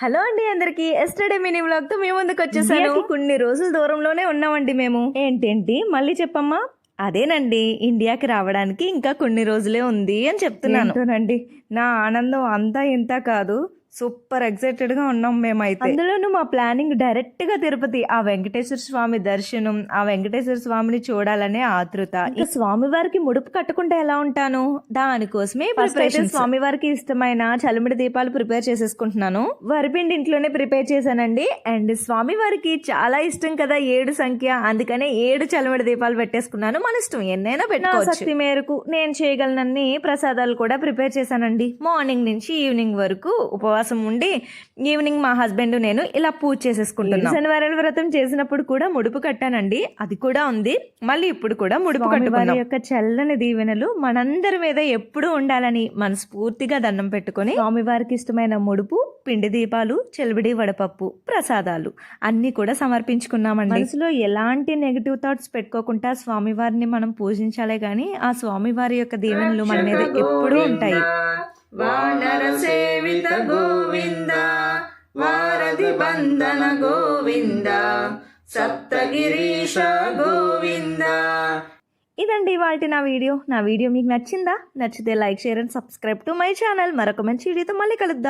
Hello అండి అందరికి yesterday mini vlog తో మేము ముందుకు వచ్చేసాను. కొన్ని రోజుల దూరంలోనే ఉన్నామండి మేము. ఏంటేంటి మళ్ళీ చెప్పమ్మా? అదేనండి, ఇండియాకి రావడానికి ఇంకా కొన్ని రోజులే ఉంది అని చెప్తున్నాను. నా ఆనందం అంతా ఇంత కాదు, సూపర్ ఎక్సైటెడ్ గా ఉన్నాం మేమైతే. అందులోనూ మా ప్లానింగ్ డైరెక్ట్ గా తిరుపతి, ఆ వెంకటేశ్వర స్వామి దర్శనం, ఆ వెంకటేశ్వర స్వామిని చూడాలనే ఆతృత. ఇంకా స్వామి వారికి ముడుపు కట్టకుండా ఎలా ఉంటాను, దానికోసమే స్వామి వారికి ఇష్టమైన చలిమిడి దీపాలు ప్రిపేర్ చేసేసుకుంటున్నాను. వరిపిండి ఇంట్లోనే ప్రిపేర్ చేశానండి. అండ్ స్వామి వారికి చాలా ఇష్టం కదా 7 సంఖ్య, అందుకనే 7 చలిమిడి దీపాలు పెట్టేసుకున్నాను. మన ఇష్టం ఎన్నైనా పెట్టుకోవచ్చు. శక్తి మేరకు నేను చేయగలనన్ని ప్రసాదాలు కూడా ప్రిపేర్ చేశానండి. మార్నింగ్ నుంచి ఈవినింగ్ వరకు ఉపవాసం ఉండి ఈవినింగ్ మా హస్బెండ్ నేను ఇలా పూజ చేసేసుకుంటున్నాను. శనివారాల వ్రతం చేసినప్పుడు కూడా ముడుపు కట్టానండి, అది కూడా ఉంది. మళ్ళీ ఇప్పుడు కూడా ముడుపు కట్టుకున్నాం. యొక్క చల్లని దీవెనలు మనందరి మీద ఎప్పుడూ ఉండాలని మనస్ఫూర్తిగా దండం పెట్టుకుని స్వామివారికి ఇష్టమైన ముడుపు, పిండి దీపాలు, చెలివిడి వడపప్పు, ప్రసాదాలు అన్ని కూడా సమర్పించుకున్నామండి. మనసులో ఎలాంటి నెగిటివ్ థాట్స్ పెట్టుకోకుండా స్వామివారిని మనం పూజించాలే గాని ఆ స్వామివారి యొక్క దీవెనలు మన మీద ఎప్పుడూ ఉంటాయి. వానర సేవిత గోవింద, వారధి బంధన గోవింద, సప్తగిరీశ గోవింద. ఇదండి ఇవాల్టి నా వీడియో మీకు నచ్చిందా? నచ్చితే like, share and subscribe to my channel. మరొక మంచి వీడియోతో మళ్ళీ కలుద్దాం.